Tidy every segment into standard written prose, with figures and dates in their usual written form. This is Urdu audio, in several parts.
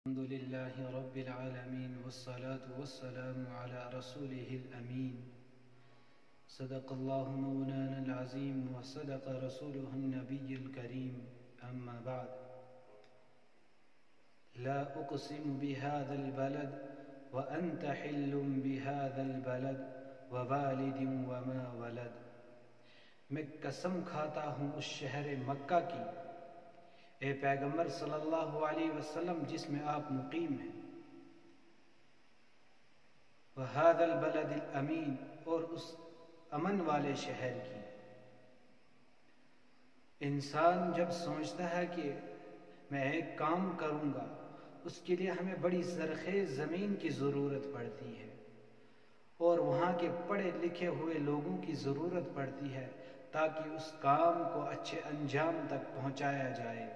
الحمد لله رب العالمين والصلاة والسلام على رسوله الأمين صدق الله مولانا العظيم وصدق رسوله النبي الكريم أما بعد لا أقسم بهذا البلد وأنت حل بهذا البلد ووالد وما ولد میں قسم کھاتا ہوں اس شہر مکہ کی اے پیغمبر صلی اللہ علیہ وسلم جس میں آپ مقیم ہیں، وَهَذَا الْبَلَدِ الْأَمِينَ اور اس امن والے شہر کی۔ انسان جب سوچتا ہے کہ میں ایک کام کروں گا، اس کے لیے ہمیں بڑی زرخیز زمین کی ضرورت پڑتی ہے اور وہاں کے پڑھے لکھے ہوئے لوگوں کی ضرورت پڑتی ہے تاکہ اس کام کو اچھے انجام تک پہنچایا جائے۔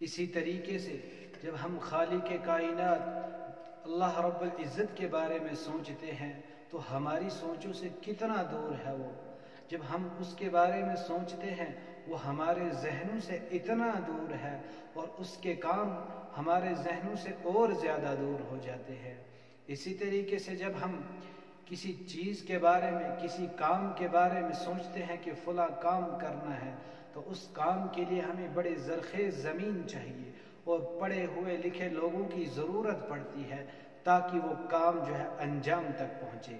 اسی طریقے سے جب ہم خالق کائنات اللہ رب العزت کے بارے میں سوچتے ہیں تو ہماری سوچوں سے کتنا دور ہے وہ۔ جب ہم اس کے بارے میں سوچتے ہیں وہ ہمارے ذہنوں سے اتنا دور ہے اور اس کے کام ہمارے ذہنوں سے اور زیادہ دور ہو جاتے ہیں۔ اسی طریقے سے جب ہم کسی چیز کے بارے میں، کسی کام کے بارے میں سوچتے ہیں کہ فلاں کام کرنا ہے تو اس کام کے لیے ہمیں بڑے زرخیز زمین چاہیے اور پڑھے ہوئے لکھے لوگوں کی ضرورت پڑتی ہے تاکہ وہ کام جو ہے انجام تک پہنچے۔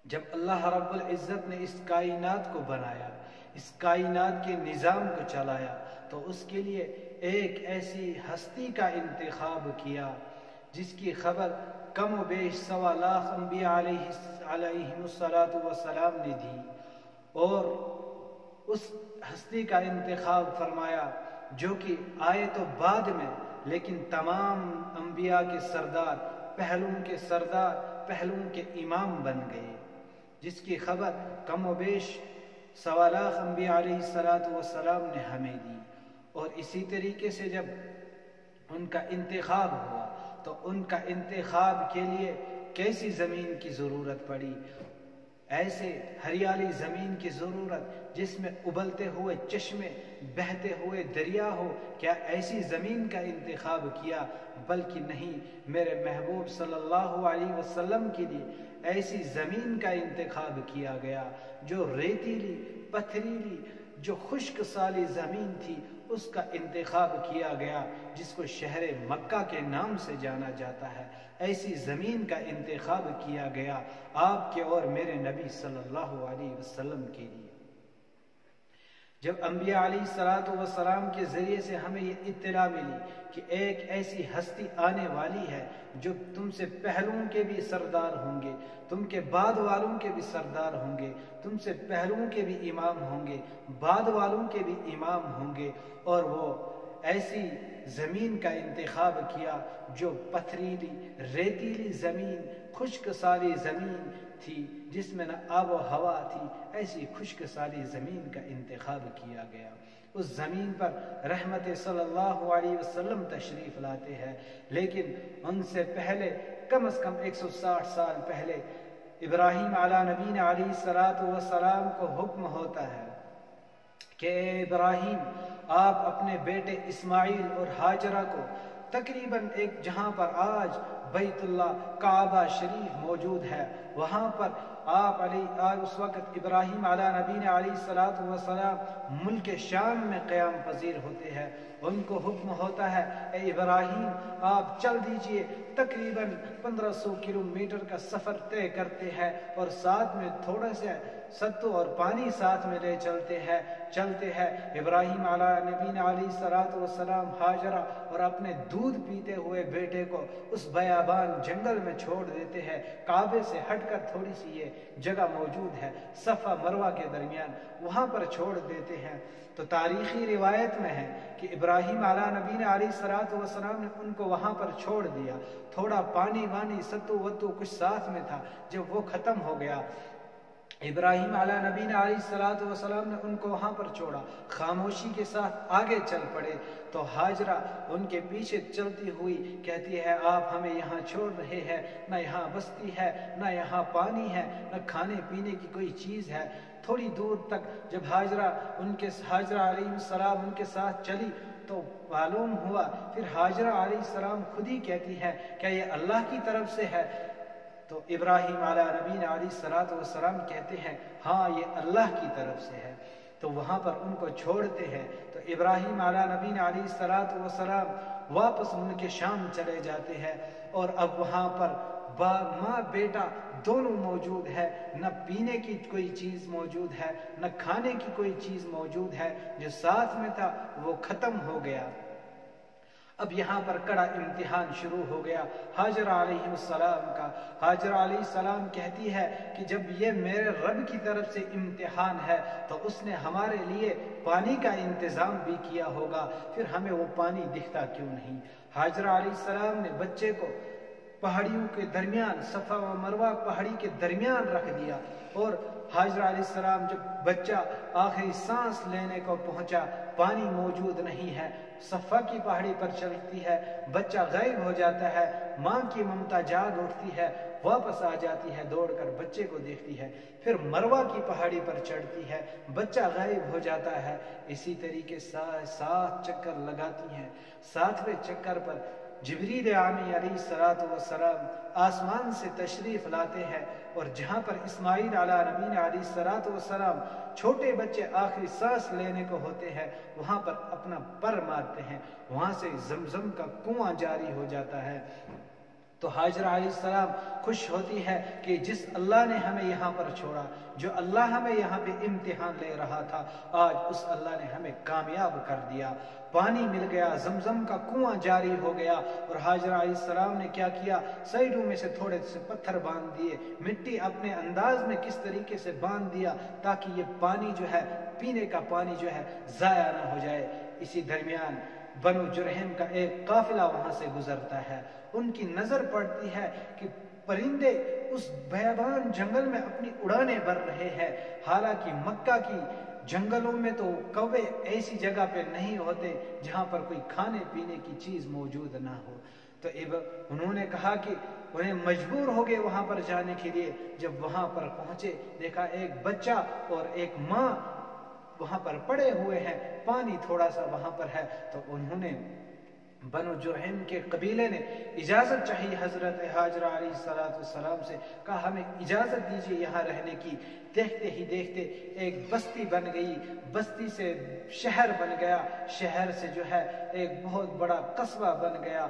جب اللہ رب العزت نے اس کائنات کو بنایا، اس کائنات کے نظام کو چلایا تو اس کے لیے ایک ایسی ہستی کا انتخاب کیا جس کی خبر کم و بیش 1.25 لاکھ انبیاء علیہم السلام نے دی، اور اس ہستی کا انتخاب فرمایا جو کہ آئے تو بعد میں لیکن تمام انبیاء کے سردار، پہلوؤں کے سردار، پہلوؤں کے امام بن گئے، جس کی خبر کم و بیش 1.25 لاکھ انبیاء علیہ السلام نے ہمیں دی۔ اور اسی طریقے سے جب ان کا انتخاب ہوا تو ان کا انتخاب کے لیے کیسی زمین کی ضرورت پڑی؟ ایسے ہریالی زمین کی ضرورت جس میں ابلتے ہوئے چشمے، بہتے ہوئے دریا ہو۔ کیا ایسی زمین کا انتخاب کیا؟ بلکہ نہیں، میرے محبوب صلی اللہ علیہ وسلم کے لیے ایسی زمین کا انتخاب کیا گیا جو ریتیلی، پتھریلی، جو خشک سالی زمین تھی، اس کا انتخاب کیا گیا جس کو شہر مکہ کے نام سے جانا جاتا ہے۔ ایسی زمین کا انتخاب کیا گیا آپ کے اور میرے نبی صلی اللہ علیہ وسلم کے لیے۔ جب انبیاء علیہ السلام کے ذریعے سے ہمیں یہ اطلاع ملی کہ ایک ایسی ہستی آنے والی ہے جو تم سے پہلوؤں کے بھی سردار ہوں گے، تم کے بعد والوں کے بھی سردار ہوں گے، تم سے پہلوؤں کے بھی امام ہوں گے، بعد والوں کے بھی امام ہوں گے، اور وہ ایسی زمین کا انتخاب کیا جو پتھریلی، ریتیلی زمین، خشک سالی زمین تھی جس میں نہ آب و ہوا تھی، ایسی خشک سالی زمین کا انتخاب کیا گیا۔ اس زمین پر رحمت صلی اللہ علیہ وسلم تشریف لاتے ہیں، لیکن ان سے پہلے کم از کم 160 سال پہلے ابراہیم علیہ نبینا علیہ السلام کو حکم ہوتا ہے کہ اے ابراہیم، آپ اپنے بیٹے اسماعیل اور ہاجرہ کو تقریباً ایک جہاں پر آج بیت اللہ کعبہ شریف موجود ہے، وہاں پر آپ اس وقت ابراہیم علیہ نبینا علیہ السلام ملک شام میں قیام پذیر ہوتے ہیں۔ ان کو حکم ہوتا ہے اے ابراہیم، آپ چل دیجئے، تقریباً 1500 کلومیٹر کا سفر طے کرتے ہیں اور ساتھ میں تھوڑا سا ستو اور پانی ساتھ میں لے چلتے ہیں۔ ابراہیم علیہ نبینا علیہ السلام ہاجرہ اور اپنے دودھ پیتے ہوئے بیٹے کو اس بیابان جنگل میں چھوڑ دیتے ہیں۔ کعبے سے ہٹ کر تھوڑی سی یہ جگہ موجود ہے صفا مروہ کے درمیان، وہاں پر چھوڑ دیتے ہیں۔ تو تاریخی روایت میں ہے کہ ابراہیم علیہ نبینا علیہ السلام نے ان کو وہاں پر چھوڑ دیا، تھوڑا پانی وانی ستو وتو کچھ ساتھ میں تھا، جب وہ ختم ہو گیا ابراہیم علیہ نبینا علیہ السلام نے ان کو وہاں پر چھوڑا، خاموشی کے ساتھ آگے چل پڑے۔ تو ہاجرہ ان کے پیچھے چلتی ہوئی کہتی ہے آپ ہمیں یہاں چھوڑ رہے ہیں، نہ یہاں بستی ہے، نہ یہاں پانی ہے، نہ کھانے پینے کی کوئی چیز ہے۔ تھوڑی دور تک جب ہاجرہ علیہ السلام ان کے ساتھ چلی تو معلوم ہوا، پھر حاجرہ علیہ السلام خود ہی کہتی ہے کیا یہ اللہ کی طرف سے ہے؟ تو ابراہیم علیہ نبینا علیہ السلام کہتے ہیں ہاں یہ اللہ کی طرف سے ہے۔ تو وہاں پر ان کو چھوڑتے ہیں، تو ابراہیم علیہ نبینا علیہ السلام واپس ملک شام چلے جاتے ہیں، اور اب وہاں پر ماں بیٹا دونوں موجود ہے، نہ پینے کی کوئی چیز موجود ہے، نہ کھانے کی کوئی چیز موجود ہے، جو ساتھ میں تھا وہ ختم ہو گیا۔ اب یہاں پر کڑا امتحان شروع ہو گیا حاجرہ علیہ السلام کا۔ حاجرہ علیہ السلام کہتی ہے کہ جب یہ میرے رب کی طرف سے امتحان ہے تو اس نے ہمارے لیے پانی کا انتظام بھی کیا ہوگا، پھر ہمیں وہ پانی دکھتا کیوں نہیں؟ حاجرہ علیہ السلام نے بچے کو پہاڑیوں کے درمیان، صفا و مروہ پہاڑی کے درمیان رکھ دیا، اور حاجرہ علیہ السلام جب بچہ آخری سانس لینے کو پہنچا، پانی موجود نہیں ہے، صفا کی پہاڑی پر چلتی ہے، بچہ غائب ہو جاتا ہے، ماں کی ممتا جاگ اٹھتی ہے، واپس آ جاتی ہے، دوڑ کر بچے کو دیکھتی ہے، پھر مروہ کی پہاڑی پر چڑھتی ہے، بچہ غائب ہو جاتا ہے۔ اسی طریقے سے 7 چکر لگاتی ہیں۔ 7ویں چکر پر جبریل امی علیہ السلام آسمان سے تشریف لاتے ہیں، اور جہاں پر اسماعیل علیہ نبینا علیہ السلام چھوٹے بچے آخری سانس لینے کو ہوتے ہیں، وہاں پر اپنا پر مارتے ہیں، وہاں سے زمزم کا کنواں جاری ہو جاتا ہے۔ تو حاجرہ علیہ السلام خوش ہوتی ہے کہ جس اللہ نے ہمیں یہاں پر چھوڑا، جو اللہ ہمیں یہاں پہ امتحان لے رہا تھا، آج اس اللہ نے ہمیں کامیاب کر دیا، پانی مل گیا، زمزم کا کنواں جاری ہو گیا۔ اور حاجرہ علیہ السلام نے کیا کیا؟ سائیڈوں میں سے تھوڑے سے پتھر باندھ دیے، مٹی اپنے انداز میں کس طریقے سے باندھ دیا تاکہ یہ پانی جو ہے، پینے کا پانی جو ہے، ضائع نہ ہو جائے۔ اسی درمیان بنو جرہم کا ایک قافلہ وہاں سے گزرتا ہے، ان کی نظر پڑتی ہے کہ پرندے اس بیابان جنگل میں اپنی اڑانیں بھر رہے ہیں، حالانکہ مکہ کی جنگلوں میں تو کوے ایسی جگہ پہ نہیں ہوتے جہاں پر کوئی کھانے پینے کی چیز موجود نہ ہو۔ تو انہوں نے کہا کہ انہیں مجبور ہو گئے وہاں پر جانے کے لیے۔ جب وہاں پر پہنچے، دیکھا ایک بچہ اور ایک ماں وہاں پر پڑے ہوئے ہیں، پانی تھوڑا سا وہاں پر ہے۔ تو انہوں نے بنو جرہم کے قبیلے نے اجازت چاہی حضرت حاجرہ علیہ السلام سے، کہا ہمیں اجازت دیجیے یہاں رہنے کی۔ دیکھتے ہی دیکھتے ایک بستی بن گئی، بستی سے شہر بن گیا، شہر سے جو ہے ایک بہت بڑا قصبہ بن گیا۔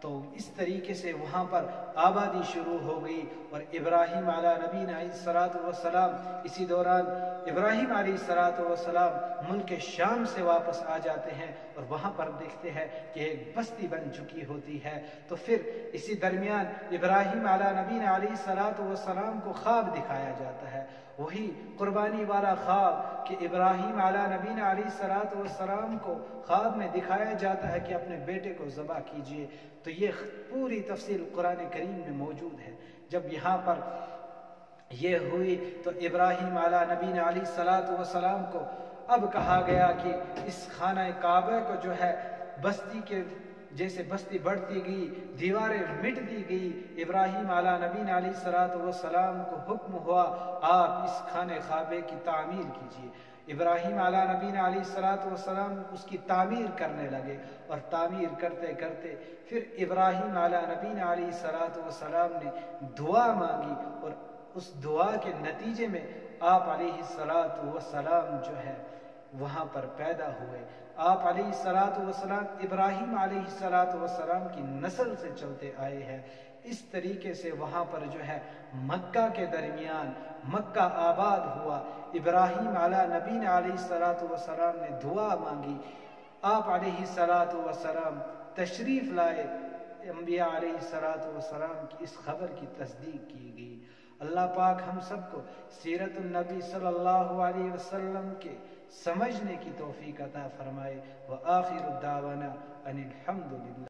تو اس طریقے سے وہاں پر آبادی شروع ہو گئی، اور ابراہیم علیہ نبینا علیہ السلام اسی دوران ابراہیم علیہ السلام ملک شام سے واپس آ جاتے ہیں، اور وہاں پر دیکھتے ہیں کہ ایک بستی بن چکی ہوتی ہے۔ تو پھر اسی درمیان ابراہیم علیہ نبینا علیہ السلام کو خواب دکھایا جاتا ہے، وہی قربانی والا خواب کہ ابراہیم علیہ نبینا علیہ السلام کو خواب میں دکھایا جاتا ہے کہ اپنے بیٹے کو ذبح کیجیے۔ تو یہ پوری تفصیل قرآن کریم میں موجود ہے۔ جب یہاں پر یہ ہوئی تو ابراہیم علیہ نبینا علیہ السلام کو اب کہا گیا کہ اس خانہ کعبہ کو جو ہے بستی کے جیسے بستی بڑھتی گئی، دیواریں مٹتی گئی، ابراہیم علیہ نبینا علیہ السلام کو حکم ہوا آپ اس خانہ کعبہ کی تعمیر کیجیے۔ ابراہیم علیہ نبینا علیہ السلام اس کی تعمیر کرنے لگے، اور تعمیر کرتے کرتے پھر ابراہیم علیہ نبینا علیہ السلام نے دعا مانگی، اور اس دعا کے نتیجے میں آپ علیہ السلام جو ہے وہاں پر پیدا ہوئے۔ آپ علیہ السلام ابراہیم علیہ السلام کی نسل سے چلتے آئے ہیں۔ اس طریقے سے وہاں پر جو ہے مکہ کے درمیان مکہ آباد ہوا۔ ابراہیم علیہ نبینا علیہ السلام نے دعا مانگی، آپ علیہ السلام تشریف لائے، انبیاء علیہ السلام کی اس خبر کی تصدیق کی گئی۔ اللہ پاک ہم سب کو سیرت النبی صلی اللہ علیہ وسلم کے سمجھنے کی توفیق عطا فرمائے۔ وآخر الدعوانا ان الحمد للہ۔